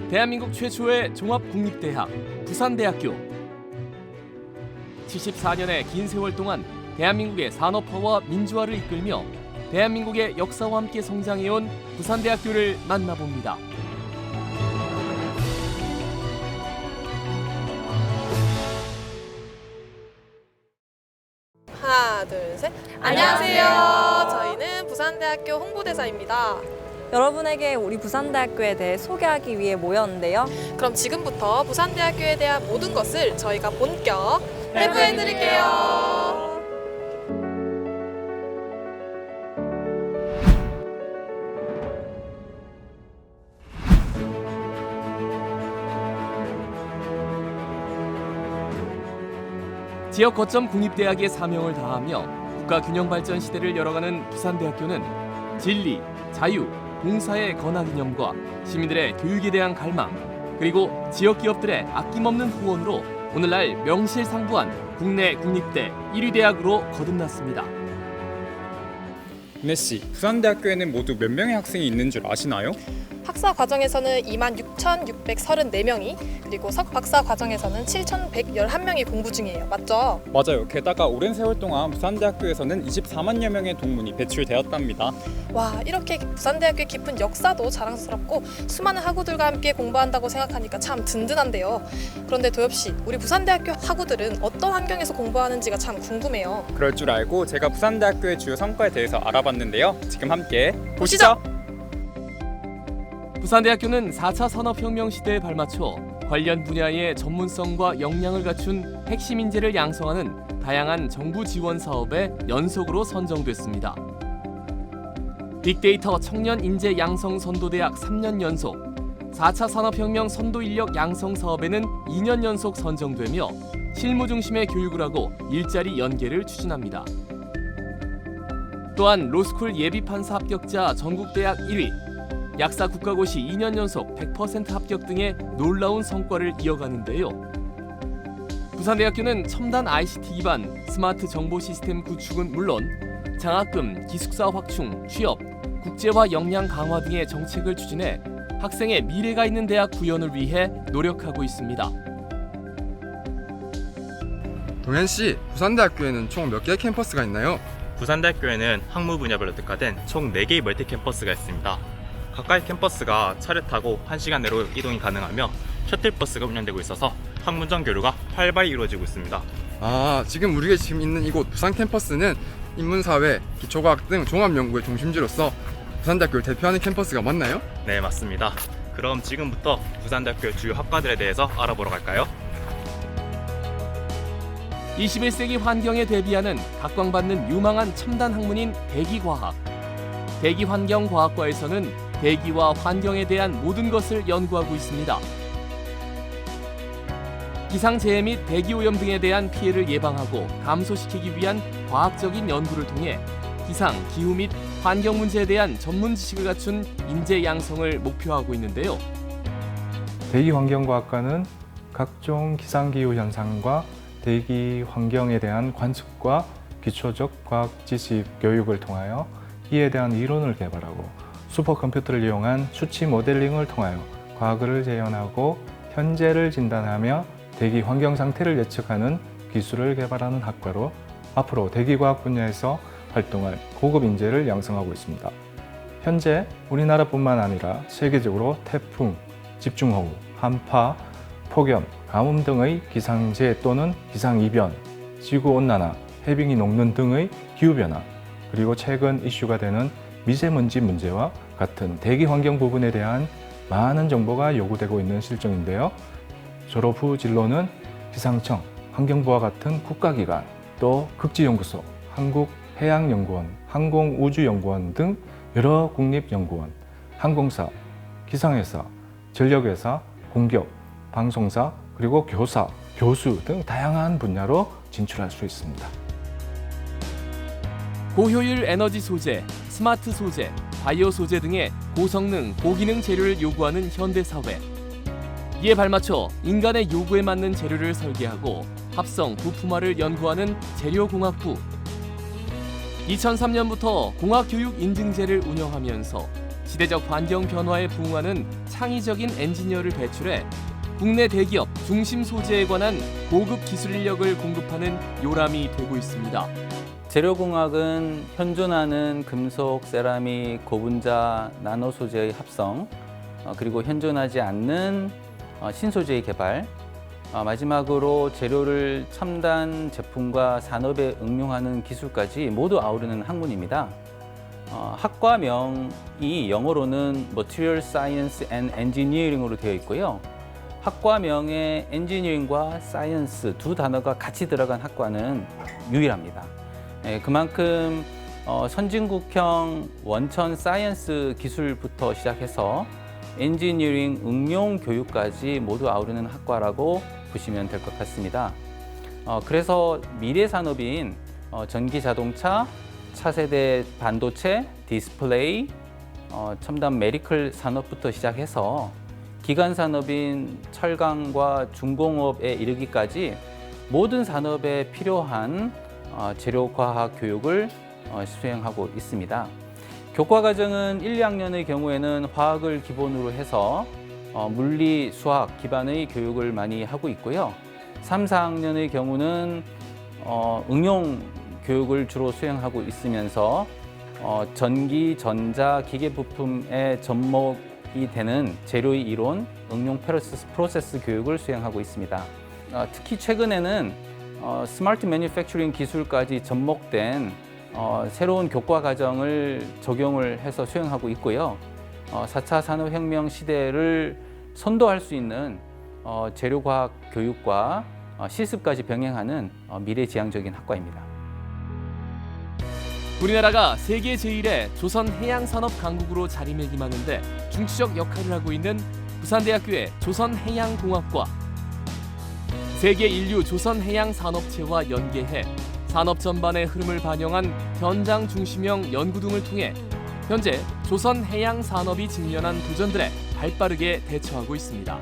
대한민국 최초의 종합국립대학 부산대학교. 74년의 긴 세월 동안 대한민국의 산업화와 민주화를 이끌며 대한민국의 역사와 함께 성장해온 부산대학교를 만나봅니다. 하나, 둘, 셋. 안녕하세요. 저희는 부산대학교 홍보대사입니다. 여러분에게 우리 부산대학교에 대해 소개하기 위해 모였는데요. 그럼 지금부터 부산대학교에 대한 모든 것을 저희가 본격 해부해드릴게요. 지역 거점 국립대학의 사명을 다하며 국가 균형 발전 시대를 열어가는 부산대학교는 진리, 자유, 봉사의 건학이념과 시민들의 교육에 대한 갈망, 그리고 지역 기업들의 아낌없는 후원으로 오늘날 명실상부한 국내 국립대 1위 대학으로 거듭났습니다. 은혜 씨, 부산대학교에는 모두 몇 명의 학생이 있는 줄 아시나요? 학사 과정에서는 26,634명이, 그리고 석박사 과정에서는 7,111명이 공부 중이에요. 맞죠? 맞아요. 게다가 오랜 세월 동안 부산대학교에서는 24만여 명의 동문이 배출되었답니다. 와, 이렇게 부산대학교의 깊은 역사도 자랑스럽고 수많은 학우들과 함께 공부한다고 생각하니까 참 든든한데요. 그런데 도엽씨, 우리 부산대학교 학우들은 어떤 환경에서 공부하는지가 참 궁금해요. 그럴 줄 알고 제가 부산대학교의 주요 성과에 대해서 알아봤는데요. 지금 함께 보시죠. 부산대학교는 4차 산업혁명 시대에 발맞춰 관련 분야의 전문성과 역량을 갖춘 핵심 인재를 양성하는 다양한 정부 지원 사업의 연속으로 선정됐습니다. 빅데이터 청년 인재 양성 선도대학 3년 연속, 4차 산업혁명 선도 인력 양성 사업에는 2년 연속 선정되며 실무 중심의 교육을 하고 일자리 연계를 추진합니다. 또한 로스쿨 예비판사 합격자 전국대학 1위, 약사 국가고시 2년 연속 100% 합격 등의 놀라운 성과를 이어가는데요. 부산대학교는 첨단 ICT 기반 스마트 정보 시스템 구축은 물론 장학금, 기숙사 확충, 취업, 국제화 역량 강화 등의 정책을 추진해 학생의 미래가 있는 대학 구현을 위해 노력하고 있습니다. 동현 씨, 부산대학교에는 총 몇 개의 캠퍼스가 있나요? 부산대학교에는 학무 분야별로 특화된 총 4개의 멀티 캠퍼스가 있습니다. 가까이 캠퍼스가 차를 타고 1시간 내로 이동이 가능하며 셔틀버스가 운영되고 있어서 학문전 교류가 활발히 이루어지고 있습니다. 지금 우리가 지금 있는 이곳 부산 캠퍼스는 인문사회, 기초과학 등 종합연구의 중심지로서 부산대학교를 대표하는 캠퍼스가 맞나요? 네, 맞습니다. 그럼 지금부터 부산대학교 주요 학과들에 대해서 알아보러 갈까요? 21세기 환경에 대비하는 각광받는 유망한 첨단 학문인 대기과학. 대기환경과학과에서는 대기와 환경에 대한 모든 것을 연구하고 있습니다. 기상재해 및 대기오염 등에 대한 피해를 예방하고 감소시키기 위한 과학적인 연구를 통해 기상, 기후 및 환경 문제에 대한 전문 지식을 갖춘 인재 양성을 목표하고 있는데요. 대기환경과학과는 각종 기상기후 현상과 대기 환경에 대한 관측과 기초적 과학 지식 교육을 통하여 이에 대한 이론을 개발하고 슈퍼컴퓨터를 이용한 수치 모델링을 통하여 과거를 재현하고 현재를 진단하며 대기 환경 상태를 예측하는 기술을 개발하는 학과로 앞으로 대기과학 분야에서 활동할 고급 인재를 양성하고 있습니다. 현재 우리나라뿐만 아니라 세계적으로 태풍, 집중호우, 한파, 폭염, 가뭄 등의 기상재해 또는 기상이변, 지구온난화, 해빙이 녹는 등의 기후변화, 그리고 최근 이슈가 되는 미세먼지 문제와 같은 대기 환경 부분에 대한 많은 정보가 요구되고 있는 실정인데요. 졸업 후 진로는 기상청, 환경부와 같은 국가기관, 또 극지연구소, 한국해양연구원, 항공우주연구원 등 여러 국립연구원, 항공사, 기상회사, 전력회사, 공기업, 방송사, 그리고 교사, 교수 등 다양한 분야로 진출할 수 있습니다. 고효율 에너지 소재, 스마트 소재, 바이오 소재 등의 고성능, 고기능 재료를 요구하는 현대사회. 이에 발맞춰 인간의 요구에 맞는 재료를 설계하고 합성, 부품화를 연구하는 재료공학부. 2003년부터 공학교육 인증제를 운영하면서 시대적 환경 변화에 부응하는 창의적인 엔지니어를 배출해 국내 대기업 중심 소재에 관한 고급 기술 인력을 공급하는 요람이 되고 있습니다. 재료공학은 현존하는 금속, 세라믹, 고분자, 나노 소재의 합성, 그리고 현존하지 않는 신소재의 개발, 마지막으로 재료를 첨단 제품과 산업에 응용하는 기술까지 모두 아우르는 학문입니다. 학과명이 영어로는 Material Science and Engineering으로 되어 있고요. 학과명에 엔지니어링과 사이언스 두 단어가 같이 들어간 학과는 유일합니다. 그만큼 선진국형 원천 사이언스 기술부터 시작해서 엔지니어링 응용 교육까지 모두 아우르는 학과라고 보시면 될 것 같습니다. 그래서 미래 산업인 전기 자동차, 차세대 반도체, 디스플레이, 첨단 메디컬 산업부터 시작해서 기간 산업인 철강과 중공업에 이르기까지 모든 산업에 필요한 재료과학 교육을 수행하고 있습니다. 교과과정은 1, 2학년의 경우에는 화학을 기본으로 해서 물리, 수학 기반의 교육을 많이 하고 있고요. 3, 4학년의 경우는 응용 교육을 주로 수행하고 있으면서 전기, 전자, 기계 부품의 접목이 되는 재료의 이론, 응용 프로세스 교육을 수행하고 있습니다. 특히 최근에는 스마트 매뉴팩처링 기술까지 접목된 새로운 교과 과정을 적용을 해서 수행하고 있고요. 4차 산업혁명 시대를 선도할 수 있는 재료과학 교육과 실습까지 병행하는 미래지향적인 학과입니다. 우리나라가 세계 제1의 조선 해양산업 강국으로 자리매김하는데 중추적 역할을 하고 있는 부산대학교의 조선해양공학과. 세계 인류 조선해양산업체와 연계해 산업 전반의 흐름을 반영한 현장 중심형 연구 등을 통해 현재 조선해양산업이 직면한 도전들에 발빠르게 대처하고 있습니다.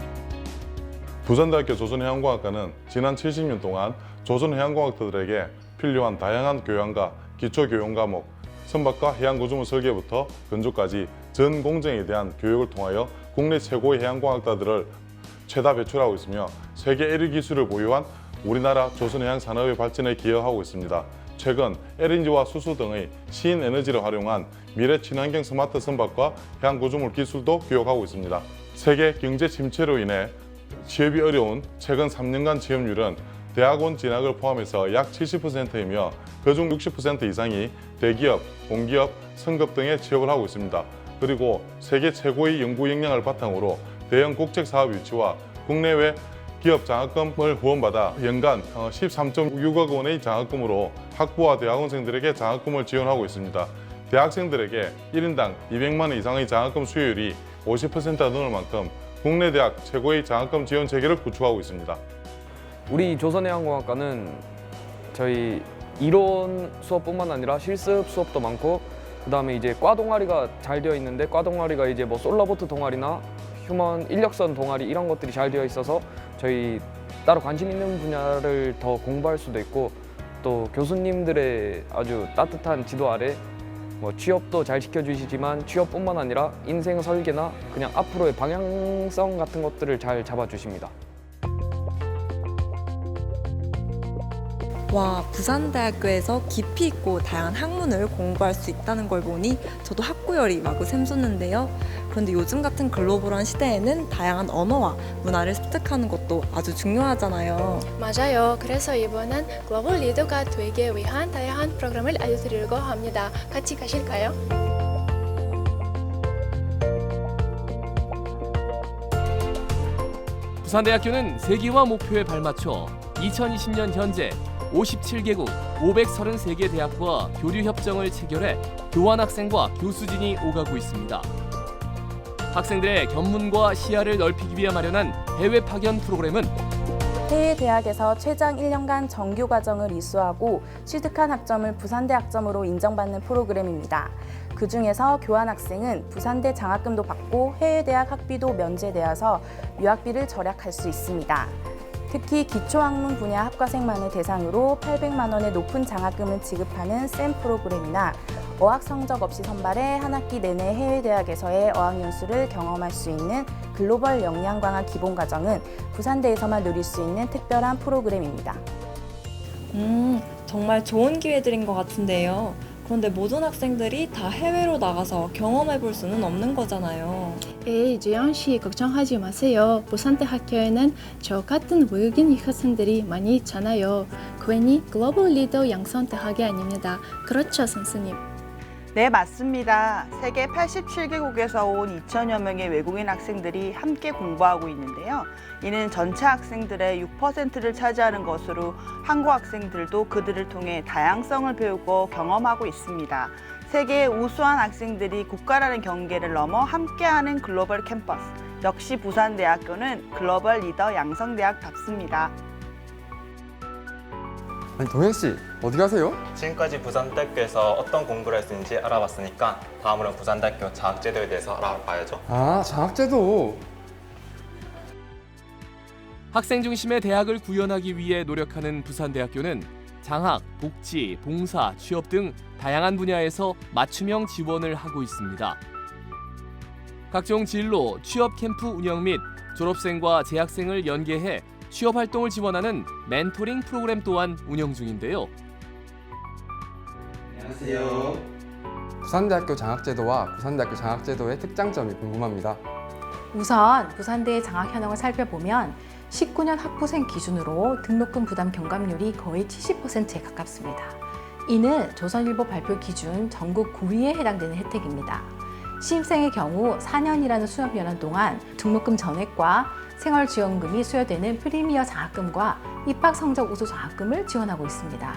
부산대학교 조선해양공학과는 지난 70년 동안 조선해양공학도들에게 필요한 다양한 교양과 기초교양 과목, 선박과 해양구조물 설계부터 건조까지 전 공정에 대한 교육을 통하여 국내 최고의 해양공학자들을 최다 배출하고 있으며 세계 1위 기술을 보유한 우리나라 조선해양산업의 발전에 기여하고 있습니다. 최근 LNG와 수소 등의 신에너지를 활용한 미래 친환경 스마트 선박과 해양구조물 기술도 교육하고 있습니다. 세계 경제 침체로 인해 취업이 어려운 최근 3년간 취업률은 대학원 진학을 포함해서 약 70%이며 그중 60% 이상이 대기업, 공기업, 성급 등에 취업을 하고 있습니다. 그리고 세계 최고의 연구 역량을 바탕으로 대형 국책 사업 유치와 국내외 기업 장학금을 후원받아 연간 13.6억 원의 장학금으로 학부와 대학원생들에게 장학금을 지원하고 있습니다. 대학생들에게 1인당 200만 원 이상의 장학금 수요율이 50%가 넘을 만큼 국내 대학 최고의 장학금 지원 체계를 구축하고 있습니다. 우리 조선해양공학과는 저희 이론 수업뿐만 아니라 실습 수업도 많고, 그다음에 이제 과 동아리가 잘 되어 있는데, 과 동아리가 이제 뭐 솔로보트 동아리나 휴먼 인력선 동아리 이런 것들이 잘 되어 있어서 저희 따로 관심 있는 분야를 더 공부할 수도 있고, 또 교수님들의 아주 따뜻한 지도 아래 뭐 취업도 잘 시켜주시지만 취업뿐만 아니라 인생 설계나 그냥 앞으로의 방향성 같은 것들을 잘 잡아주십니다. 와, 부산대학교에서 깊이 있고 다양한 학문을 공부할 수 있다는 걸 보니 저도 학구열이 마구 샘솟는데요. 그런데 요즘 같은 글로벌한 시대에는 다양한 언어와 문화를 습득하는 것도 아주 중요하잖아요. 맞아요. 그래서 이번엔 글로벌 리더가 되기 위한 다양한 프로그램을 알려드리려고 합니다. 같이 가실까요? 부산대학교는 세계화 목표에 발맞춰 2020년 현재 57개국 533개 대학과 교류 협정을 체결해 교환학생과 교수진이 오가고 있습니다. 학생들의 견문과 시야를 넓히기 위해 마련한 해외 파견 프로그램은 해외 대학에서 최장 1년간 정규 과정을 이수하고 취득한 학점을 부산대 학점으로 인정받는 프로그램입니다. 그중에서 교환학생은 부산대 장학금도 받고 해외 대학 학비도 면제되어서 유학비를 절약할 수 있습니다. 특히 기초학문 분야 학과생만을 대상으로 800만 원의 높은 장학금을 지급하는 샘 프로그램이나 어학 성적 없이 선발해 한 학기 내내 해외 대학에서의 어학연수를 경험할 수 있는 글로벌 역량 강화 기본 과정은 부산대에서만 누릴 수 있는 특별한 프로그램입니다. 정말 좋은 기회들인 것 같은데요. 그런데 모든 학생들이 다 해외로 나가서 경험해 볼 수는 없는 거잖아요. 에이, 주영 씨 걱정하지 마세요. 부산대 학교에는 저 같은 외국인 학생들이 많이 있잖아요. 괜히 글로벌 리더 양성 대학이 아닙니다. 그렇죠, 선생님? 네, 맞습니다. 세계 87개국에서 온 2천여 명의 외국인 학생들이 함께 공부하고 있는데요. 이는 전체 학생들의 6%를 차지하는 것으로 한국 학생들도 그들을 통해 다양성을 배우고 경험하고 있습니다. 세계의 우수한 학생들이 국가라는 경계를 넘어 함께하는 글로벌 캠퍼스. 역시 부산대학교는 글로벌 리더 양성대학답습니다. 아니 동현씨 어디 가세요? 지금까지 부산대학교에서 어떤 공부를 했는지 알아봤으니까 다음으로는 부산대학교 장학제도에 대해서 알아봐야죠. 아 장학제도. 학생 중심의 대학을 구현하기 위해 노력하는 부산대학교는 장학, 복지, 봉사, 취업 등 다양한 분야에서 맞춤형 지원을 하고 있습니다. 각종 진로, 취업 캠프 운영 및 졸업생과 재학생을 연계해 취업 활동을 지원하는 멘토링 프로그램 또한 운영 중인데요. 안녕하세요. 부산대학교 장학제도와 부산대학교 장학제도의 특장점이 궁금합니다. 우선 부산대의 장학 현황을 살펴보면 19년 학부생 기준으로 등록금 부담 경감률이 거의 70%에 가깝습니다. 이는 조선일보 발표 기준 전국 9위에 해당되는 혜택입니다. 신입생의 경우 4년이라는 수업연한 동안 등록금 전액과 생활지원금이 수여되는 프리미어 장학금과 입학 성적 우수 장학금을 지원하고 있습니다.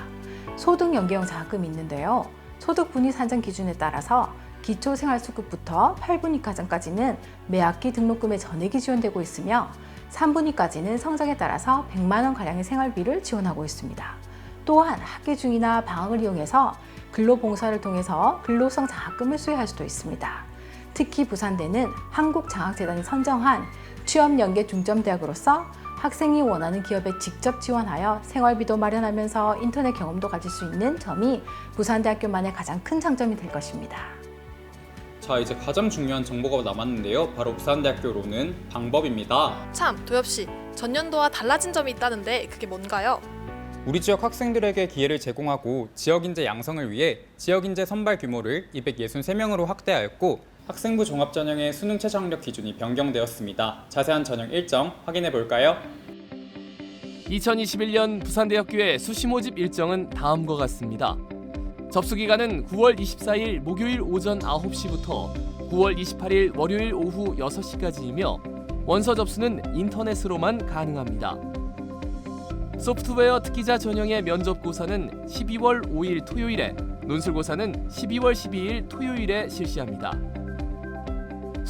소득 연계형 장학금이 있는데요. 소득 분위 산정 기준에 따라서 기초생활수급부터 8분위 과정까지는 매 학기 등록금의 전액이 지원되고 있으며 3분위까지는 성적에 따라서 100만 원가량의 생활비를 지원하고 있습니다. 또한 학기 중이나 방학을 이용해서 근로봉사를 통해서 근로성 장학금을 수여할 수도 있습니다. 특히 부산대는 한국장학재단이 선정한 취업연계 중점대학으로서 학생이 원하는 기업에 직접 지원하여 생활비도 마련하면서 인터넷 경험도 가질 수 있는 점이 부산대학교만의 가장 큰 장점이 될 것입니다. 자, 이제 가장 중요한 정보가 남았는데요. 바로 부산대학교로는 방법입니다. 참, 도엽씨, 전년도와 달라진 점이 있다는데 그게 뭔가요? 우리 지역 학생들에게 기회를 제공하고 지역인재 양성을 위해 지역인재 선발 규모를 263명으로 확대하였고 학생부 종합전형의 수능 최저 학력 기준이 변경되었습니다. 자세한 전형 일정 확인해 볼까요? 2021년 부산대학교의 수시 모집 일정은 다음과 같습니다. 접수 기간은 9월 24일 목요일 오전 9시부터 9월 28일 월요일 오후 6시까지이며 원서 접수는 인터넷으로만 가능합니다. 소프트웨어 특기자 전형의 면접고사는 12월 5일 토요일에, 논술고사는 12월 12일 토요일에 실시합니다.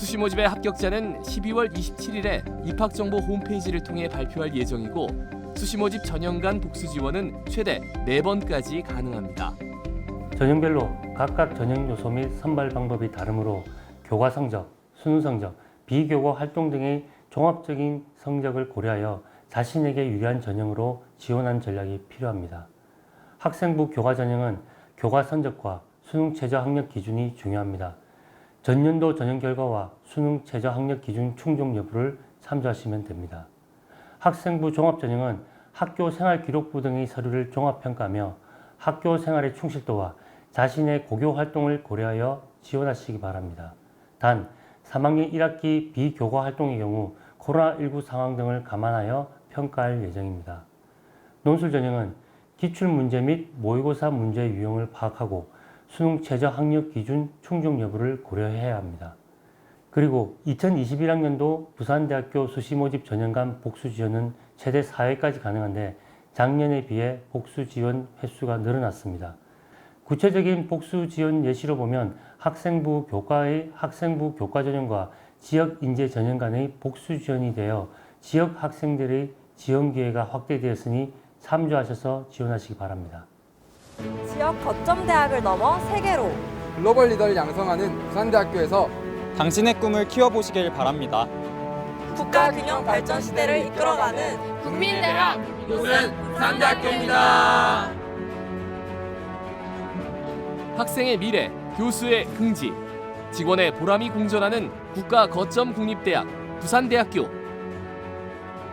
수시 모집의 합격자는 12월 27일에 입학정보 홈페이지를 통해 발표할 예정이고 수시 모집 전형간 복수 지원은 최대 4번까지 가능합니다. 전형별로 각각 전형 요소 및 선발 방법이 다르므로 교과 성적, 수능 성적, 비교과 활동 등의 종합적인 성적을 고려하여 자신에게 유리한 전형으로 지원하는 전략이 필요합니다. 학생부 교과 전형은 교과 성적과 수능 최저 학력 기준이 중요합니다. 전년도 전형 결과와 수능 최저 학력 기준 충족 여부를 참조하시면 됩니다. 학생부 종합 전형은 학교 생활 기록부 등의 서류를 종합평가하며 학교 생활의 충실도와 자신의 고교 활동을 고려하여 지원하시기 바랍니다. 단, 3학년 1학기 비교과 활동의 경우 코로나19 상황 등을 감안하여 평가할 예정입니다. 논술 전형은 기출문제 및 모의고사 문제 유형을 파악하고 수능 최저 학력 기준 충족 여부를 고려해야 합니다. 그리고 2021학년도 부산대학교 수시 모집 전형간 복수 지원은 최대 4회까지 가능한데 작년에 비해 복수 지원 횟수가 늘어났습니다. 구체적인 복수 지원 예시로 보면 학생부 교과 전형과 지역 인재 전형 간의 복수 지원이 되어 지역 학생들의 지원 기회가 확대되었으니 참조하셔서 지원하시기 바랍니다. 지역 거점 대학을 넘어 세계로 글로벌 리더를 양성하는 부산대학교에서 당신의 꿈을 키워보시길 바랍니다. 국가 균형 발전 시대를 이끌어가는 국민대학, 이곳은 부산대학교입니다. 학생의 미래, 교수의 긍지, 직원의 보람이 공존하는 국가 거점 국립대학 부산대학교.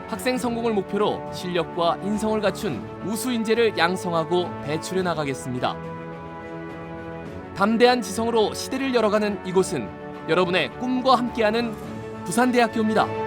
학생 성공을 목표로 실력과 인성을 갖춘 우수 인재를 양성하고 배출해 나가겠습니다. 담대한 지성으로 시대를 열어가는 이곳은 여러분의 꿈과 함께하는 부산대학교입니다.